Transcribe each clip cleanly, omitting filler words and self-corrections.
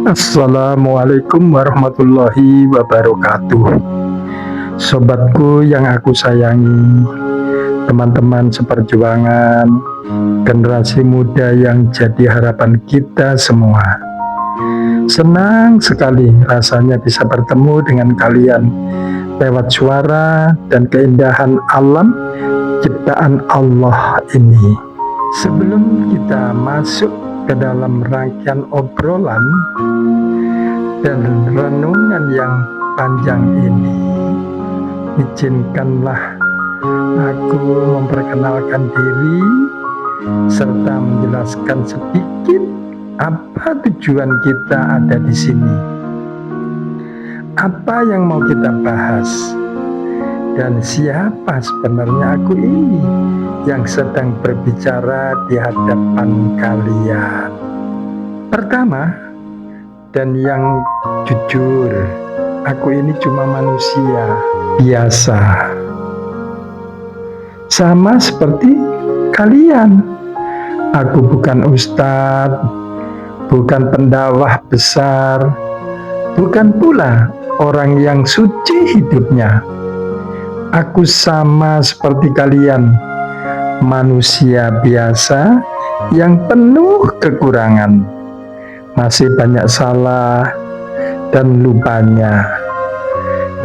Assalamualaikum warahmatullahi wabarakatuh. Sobatku yang aku sayangi, teman-teman seperjuangan, generasi muda yang jadi harapan kita semua. Senang sekali rasanya bisa bertemu dengan kalian lewat suara dan keindahan alam ciptaan Allah ini. Sebelum kita masuk ke dalam rangkaian obrolan dan renungan yang panjang ini, izinkanlah aku memperkenalkan diri serta menjelaskan sedikit apa tujuan kita ada di sini, apa yang mau kita bahas, dan siapa sebenarnya aku ini yang sedang berbicara di hadapan kalian. Pertama, dan yang jujur, aku ini cuma manusia biasa, sama seperti kalian. Aku bukan ustadz, bukan pendakwah besar, bukan pula orang yang suci hidupnya. Aku sama seperti kalian, manusia biasa yang penuh kekurangan, masih banyak salah dan lupanya,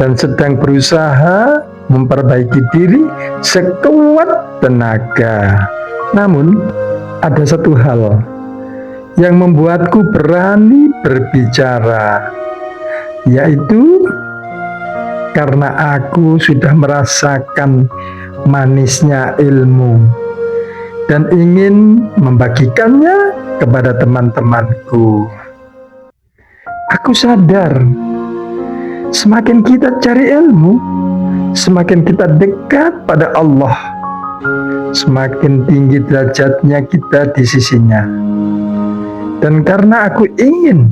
dan sedang berusaha memperbaiki diri sekuat tenaga. Namun ada satu hal yang membuatku berani berbicara, yaitu karena aku sudah merasakan manisnya ilmu dan ingin membagikannya kepada teman-temanku. Aku sadar, semakin kita cari ilmu, semakin kita dekat pada Allah, semakin tinggi derajatnya kita di sisinya. Dan karena aku ingin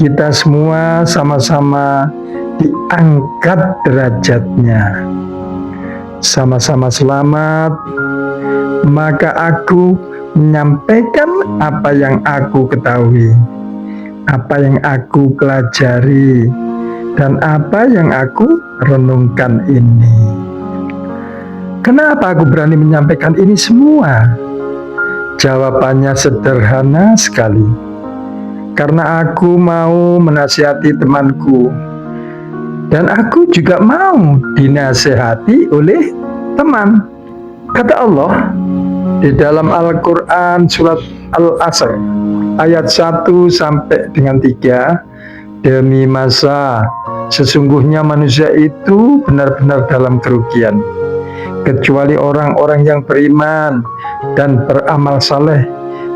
kita semua sama-sama diangkat derajatnya, sama-sama selamat, maka aku menyampaikan apa yang aku ketahui, apa yang aku pelajari, dan apa yang aku renungkan ini. Kenapa aku berani menyampaikan ini semua? Jawabannya sederhana sekali. Karena aku mau menasihati temanku, dan aku juga mau dinasihati oleh teman. Kata Allah di dalam Al-Quran surat Al-Asr ayat 1 sampai dengan 3, demi masa sesungguhnya manusia itu benar-benar dalam kerugian, kecuali orang-orang yang beriman dan beramal saleh,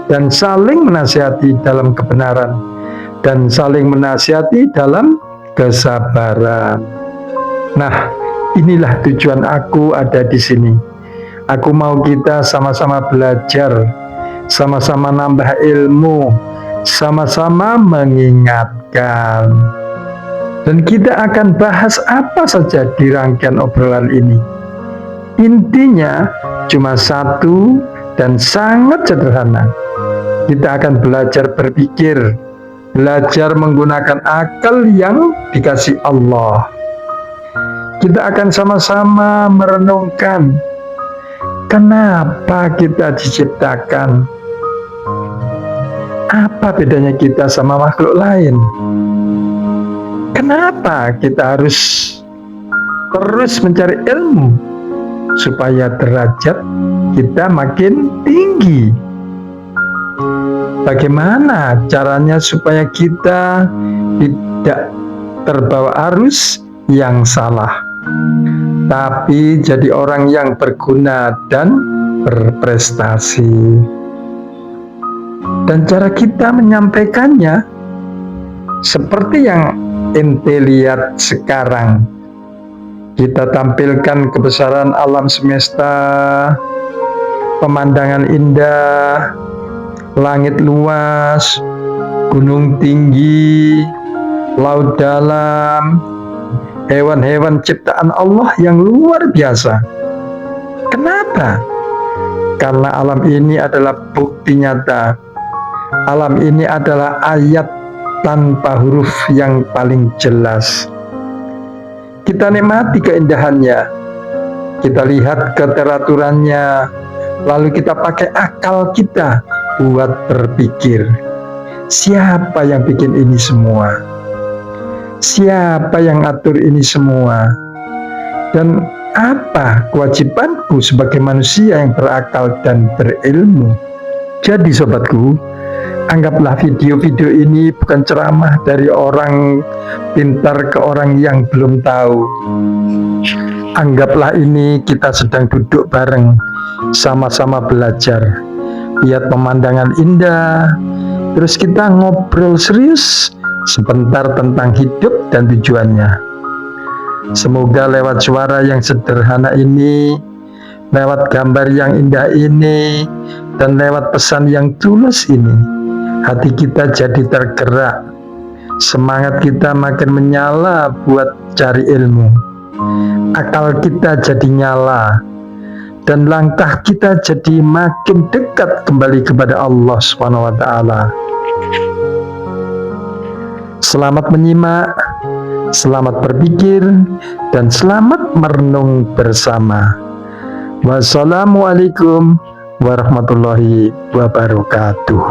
dan saling menasihati dalam kebenaran, dan saling menasihati dalam kesabaran. Nah, inilah tujuan aku ada di sini. Aku mau kita sama-sama belajar, sama-sama nambah ilmu, sama-sama mengingatkan. Dan kita akan bahas apa saja di rangkaian obrolan ini. Intinya cuma satu dan sangat sederhana. Kita akan belajar berpikir, belajar menggunakan akal yang dikasih Allah. Kita akan sama-sama merenungkan kenapa kita diciptakan, apa bedanya kita sama makhluk lain, kenapa kita harus terus mencari ilmu supaya derajat kita makin tinggi. Bagaimana caranya supaya kita tidak terbawa arus yang salah, tapi jadi orang yang berguna dan berprestasi. Dan cara kita menyampaikannya seperti yang ente lihat sekarang. Kita tampilkan kebesaran alam semesta, pemandangan indah, langit luas, gunung tinggi, laut dalam, hewan-hewan ciptaan Allah yang luar biasa. Kenapa? Karena alam ini adalah bukti nyata Alam ini adalah ayat tanpa huruf yang paling jelas. Kita nikmati keindahannya, kita lihat keteraturannya, lalu kita pakai akal kita buat berpikir, siapa yang bikin ini semua? Siapa yang atur ini semua? Dan apa kewajibanku sebagai manusia yang berakal dan berilmu? Jadi sobatku, anggaplah video-video ini bukan ceramah dari orang pintar ke orang yang belum tahu. Anggaplah ini kita sedang duduk bareng, sama-sama belajar, lihat pemandangan indah, terus kita ngobrol serius sebentar tentang hidup dan tujuannya. Semoga lewat suara yang sederhana ini, lewat gambar yang indah ini, dan lewat pesan yang tulus ini, hati kita jadi tergerak, semangat kita makin menyala buat cari ilmu, akal kita jadi nyala, dan langkah kita jadi makin dekat kembali kepada Allah SWT. Selamat menyimak, selamat berpikir, dan selamat merenung bersama. Wassalamualaikum warahmatullahi wabarakatuh.